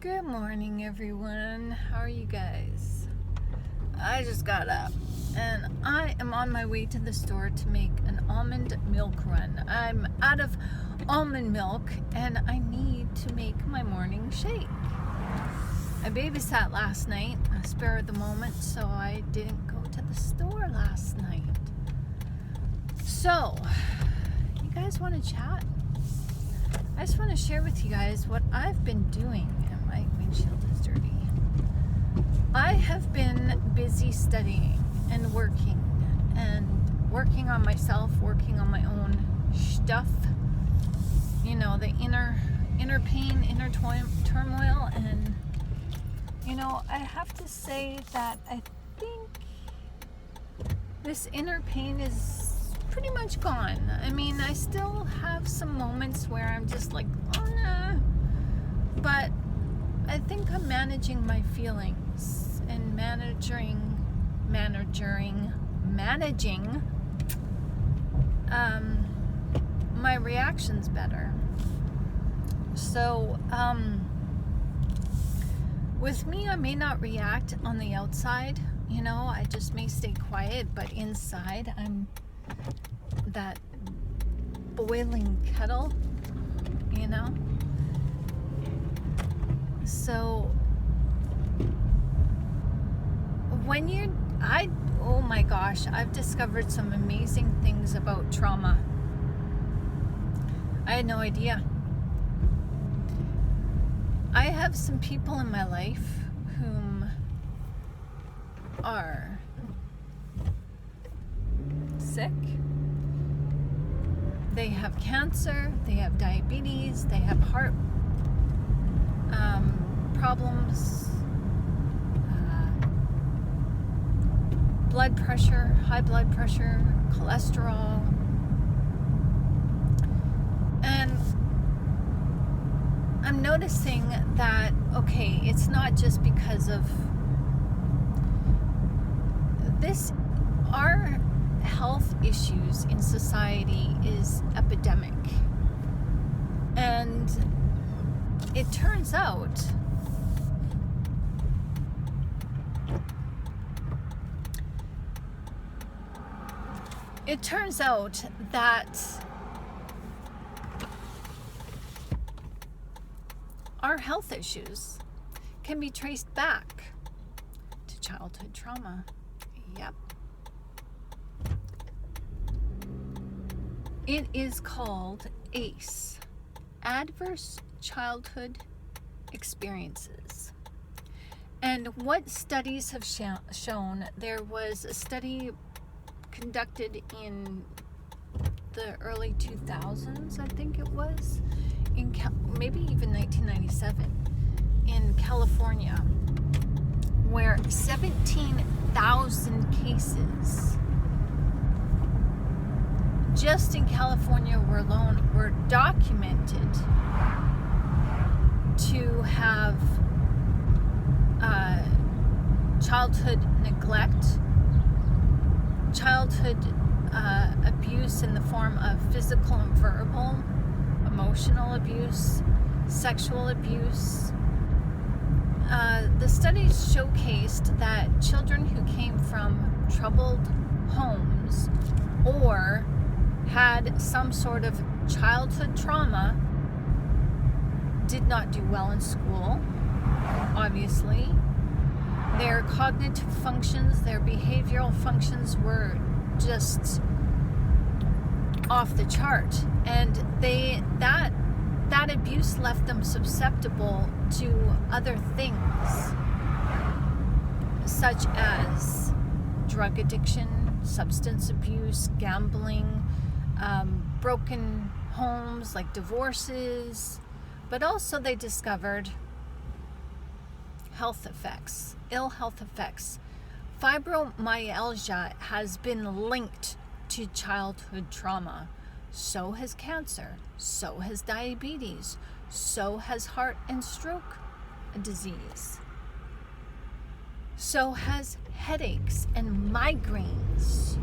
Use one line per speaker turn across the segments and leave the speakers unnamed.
Good morning, everyone. How are you guys? I just got up and I am on my way to the store to make an almond milk run. I'm out of almond milk and I need to make my morning shake. I babysat last night, a spur of the moment, so I didn't go to the store last night. So, you guys want to chat? I just want to share with you guys what I've been doing. And my windshield is dirty. I have been busy studying and working on myself, working on my own stuff. You know, the inner pain, inner turmoil, and I have to say that I think this inner pain is pretty much gone. I mean, I still have some moments where I'm just like, oh nah, but I think I'm managing my feelings and managing my reactions better. So with me, I may not react on the outside, I just may stay quiet, but inside I'm that boiling kettle, so when oh my gosh, I've discovered some amazing things about trauma. I had no idea. I have some people in my life whom are sick. They have cancer, they have diabetes, they have heart problems, blood pressure, high blood pressure, cholesterol. And I'm noticing that, okay, it's not just because of this. Our health issues in society is epidemic. And it turns out that our health issues can be traced back to childhood trauma. Yep. It is called ACE, Adverse Childhood Experiences. And what studies have shown, there was a study conducted in the early 2000s, I think it was, maybe even 1997, in California, where 17,000 cases just in California were documented to have childhood neglect, childhood abuse in the form of physical and verbal, emotional abuse, sexual abuse. The studies showcased that children who came from troubled homes or had some sort of childhood trauma did not do well in school, obviously. Their cognitive functions, their behavioral functions were just off the chart. And that abuse left them susceptible to other things, such as drug addiction, substance abuse, gambling, broken homes like divorces, but also they discovered ill health effects. Fibromyalgia has been linked to childhood trauma. So has cancer, so has diabetes, so has heart and stroke disease, so has headaches and migraines,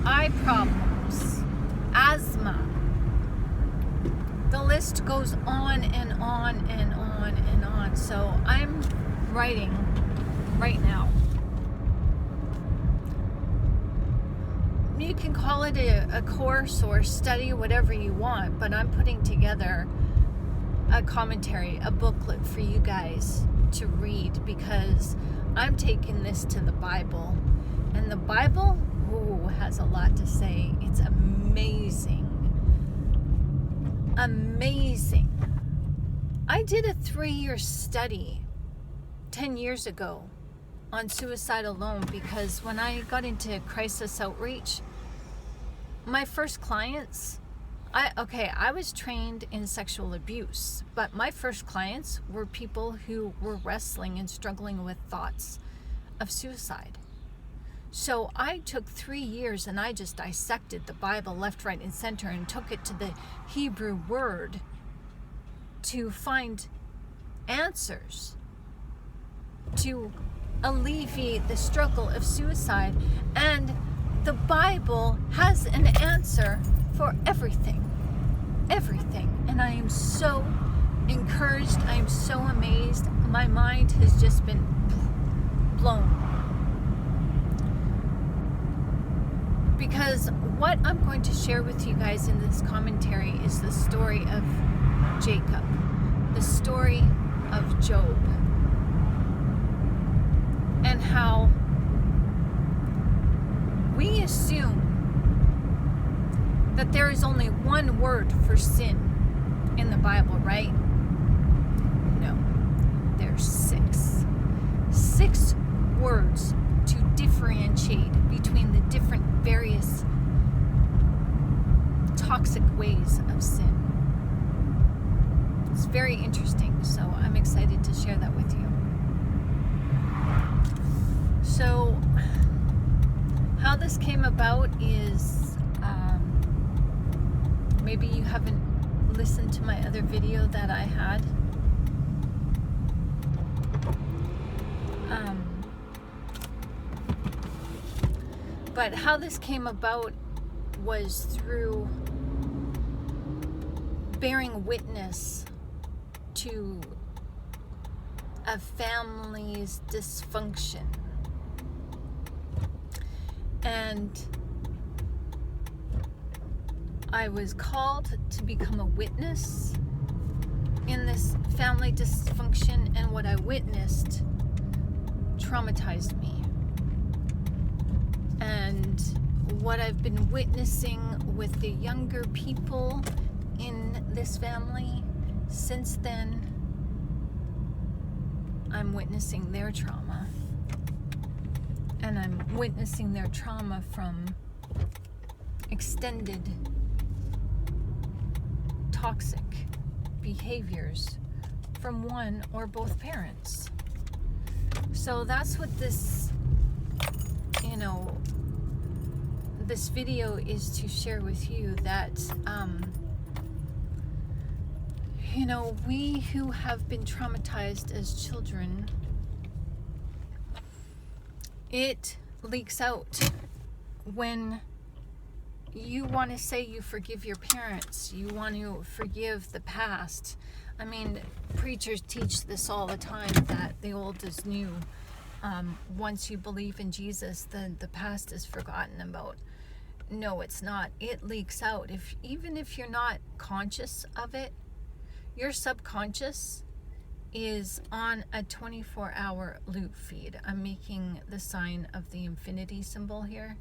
eye problems, asthma, list goes on and on and on and on. So I'm writing right now. You can call it a course or study, whatever you want, but I'm putting together a commentary, a booklet for you guys to read, because I'm taking this to the Bible, and the Bible has a lot to say. It's amazing. I did a 3-year study 10 years ago on suicide alone, because when I got into crisis outreach, my first clients, I was trained in sexual abuse, but my first clients were people who were wrestling and struggling with thoughts of suicide. So I took 3 years and I just dissected the Bible left, right, and center and took it to the Hebrew word to find answers to alleviate the struggle of suicide. And the Bible has an answer for everything. And I am so encouraged. I am so amazed. My mind has just been blown. Because what I'm going to share with you guys in this commentary is the story of Jacob, the story of Job, and how we assume that there is only one word for sin in the Bible, right? No, there's 6. 6 words to differentiate between the different various toxic ways of sin. It's very interesting, so I'm excited to share that with you. So, how this came about is, maybe you haven't listened to my other video that I had. But how this came about was through bearing witness to a family's dysfunction. And I was called to become a witness in this family dysfunction, and what I witnessed traumatized me. And what I've been witnessing with the younger people in this family since then, I'm witnessing their trauma. And I'm witnessing their trauma from extended toxic behaviors from one or both parents. So that's what this, this video is to share with you, that, we who have been traumatized as children, it leaks out when you want to say you forgive your parents, you want to forgive the past. I mean, preachers teach this all the time, that the old is new. Once you believe in Jesus, then the past is forgotten about. No, it's not. It leaks out. Even if you're not conscious of it, your subconscious is on a 24-hour loop feed. I'm making the sign of the infinity symbol here.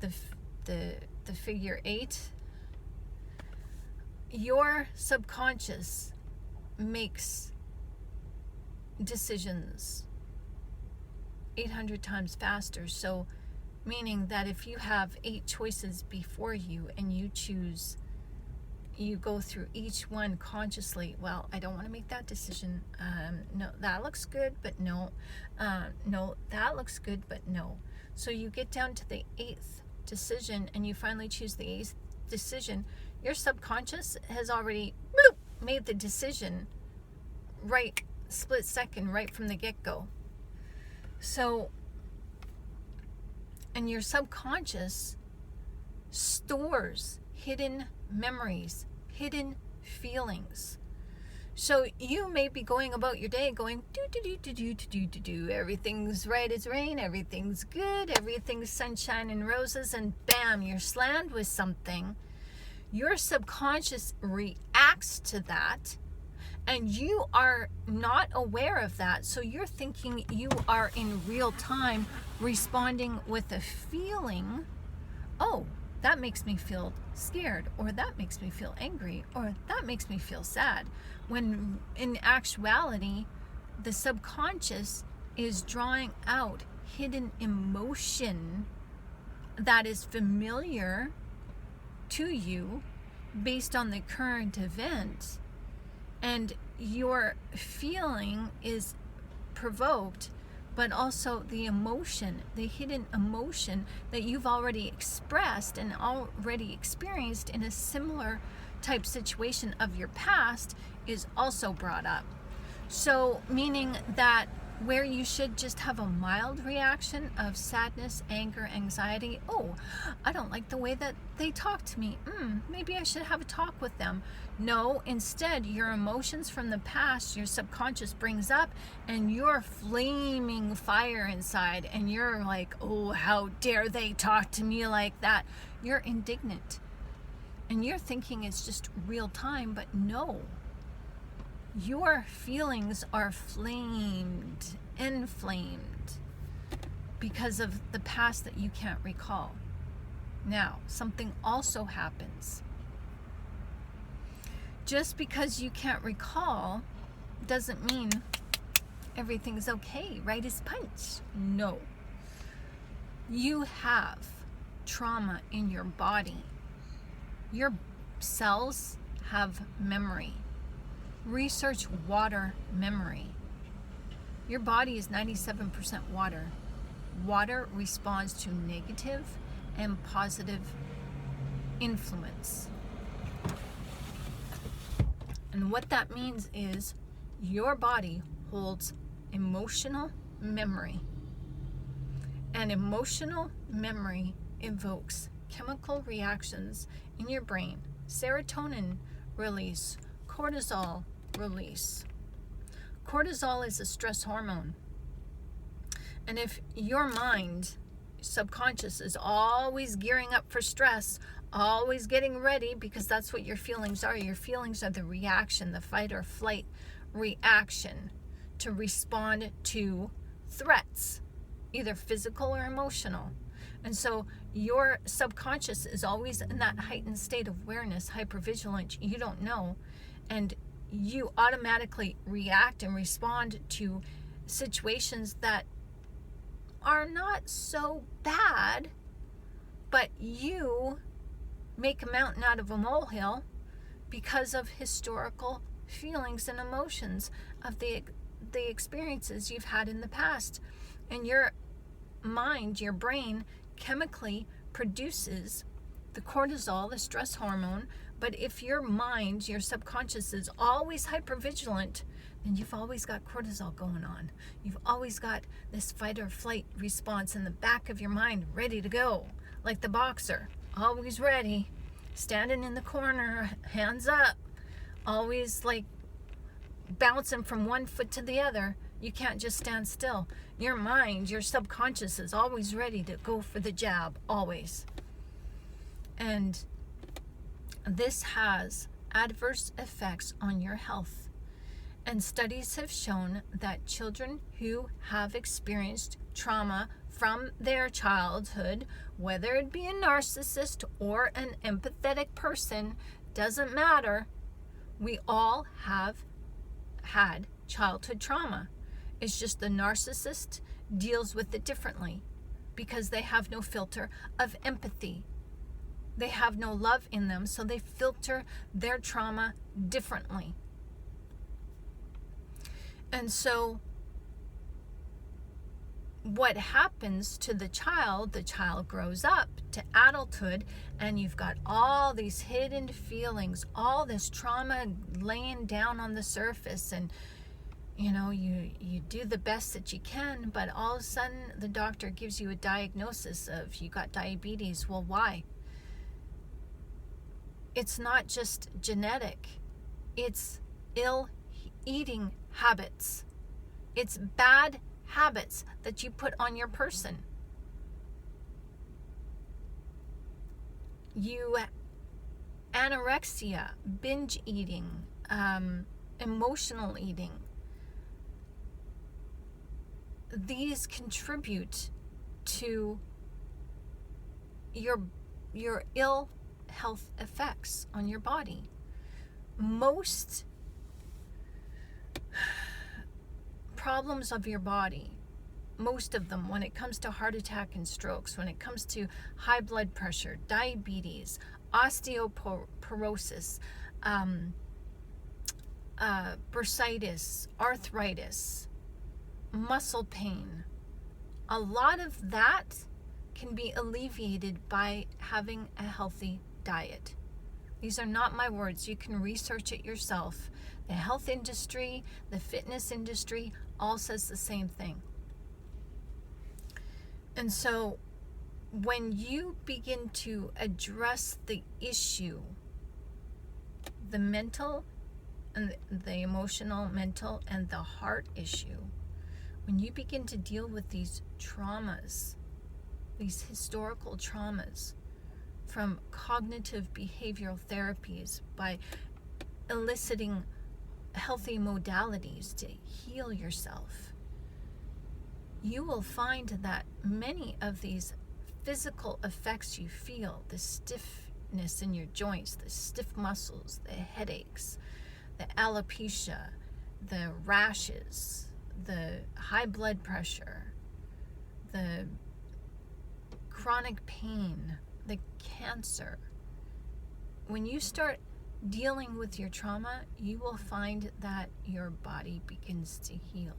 The figure 8. Your subconscious makes decisions 800 times faster. So, meaning that if you have 8 choices before you and you choose, you go through each one consciously. Well, I don't want to make that decision. No, that looks good, but no. No, that looks good, but no. So you get down to the 8th decision and you finally choose the 8th decision. Your subconscious has already made the decision right split second, right from the get-go. So, and your subconscious stores hidden memories, hidden feelings. So you may be going about your day going, do, do, do, do, do, do, do, do. Everything's right as rain, everything's good, everything's sunshine and roses, and bam, you're slammed with something. Your subconscious reacts to that, and you are not aware of that. So you're thinking you are in real time responding with a feeling. Oh, that makes me feel scared, or that makes me feel angry, or that makes me feel sad. When in actuality, the subconscious is drawing out hidden emotion that is familiar to you based on the current event, and your feeling is provoked, but also the emotion, the hidden emotion that you've already expressed and already experienced in a similar type situation of your past is also brought up. So meaning that where you should just have a mild reaction of sadness, anger, anxiety, oh, I don't like the way that they talk to me, maybe I should have a talk with them. No, instead, your emotions from the past, your subconscious brings up, and you're flaming fire inside, and you're like, oh, how dare they talk to me like that? You're indignant, and you're thinking it's just real time, but no. Your feelings are inflamed because of the past that you can't recall. Now, something also happens. Just because you can't recall doesn't mean everything's okay, right as punch. No. You have trauma in your body. Your cells have memory. Research water memory. Your body is 97% water. Water responds to negative and positive influence. And what that means is your body holds emotional memory. And emotional memory evokes chemical reactions in your brain. Serotonin release, cortisol release. Cortisol is a stress hormone. And if your mind, subconscious, is always gearing up for stress, always getting ready, because that's what your feelings are. Your feelings are the reaction, the fight or flight reaction to respond to threats, either physical or emotional. And so your subconscious is always in that heightened state of awareness, hypervigilant, you don't know, and you automatically react and respond to situations that are not so bad, but you make a mountain out of a molehill because of historical feelings and emotions of the experiences you've had in the past. And your mind, your brain, chemically produces the cortisol, the stress hormone. But if your mind, your subconscious, is always hypervigilant, then you've always got cortisol going on. You've always got this fight or flight response in the back of your mind ready to go, like the boxer, always ready, standing in the corner, hands up, always like bouncing from one foot to the other. You can't just stand still. Your mind, your subconscious, is always ready to go for the jab, always. And this has adverse effects on your health. And studies have shown that children who have experienced trauma from their childhood, whether it be a narcissist or an empathetic person, doesn't matter. We all have had childhood trauma. It's just the narcissist deals with it differently because they have no filter of empathy. They have no love in them, so they filter their trauma differently. And so what happens to the child grows up to adulthood, and you've got all these hidden feelings, all this trauma laying down on the surface, and you do the best that you can, but all of a sudden the doctor gives you a diagnosis of you got diabetes. Well, why? It's not just genetic. It's ill eating habits. It's bad habits that you put on your person. You anorexia, binge eating, emotional eating. These contribute to your ill health effects on your body. Most problems of your body, most of them, when it comes to heart attack and strokes, when it comes to high blood pressure, diabetes, osteoporosis, bursitis, arthritis, muscle pain, a lot of that can be alleviated by having a healthy diet. These are not my words. You can research it yourself. The health industry, the fitness industry, all says the same thing. And so when you begin to address the issue, the mental and the emotional, mental, and the heart issue, when you begin to deal with these traumas, these historical traumas from cognitive behavioral therapies, by eliciting healthy modalities to heal yourself, you will find that many of these physical effects you feel, the stiffness in your joints, the stiff muscles, the headaches, the alopecia, the rashes, the high blood pressure, the chronic pain, the cancer. When you start dealing with your trauma, you will find that your body begins to heal.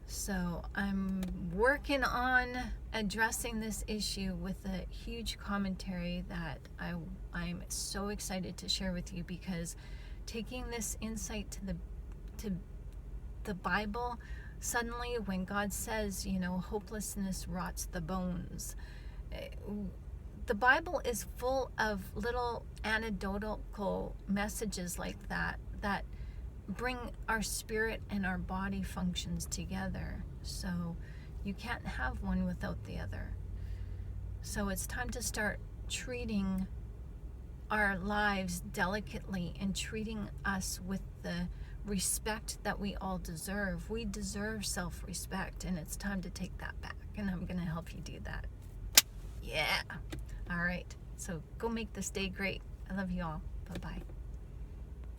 So I'm working on addressing this issue with a huge commentary that I'm so excited to share with you, because taking this insight to the Bible, suddenly when God says, hopelessness rots the bones, the Bible is full of little anecdotal messages like that bring our spirit and our body functions together. So you can't have one without the other. So it's time to start treating our lives delicately and treating us with the respect that we all deserve. We deserve self-respect, and it's time to take that back, and I'm going to help you do that. Yeah. All right. So go make this day great. I love you all. Bye-bye.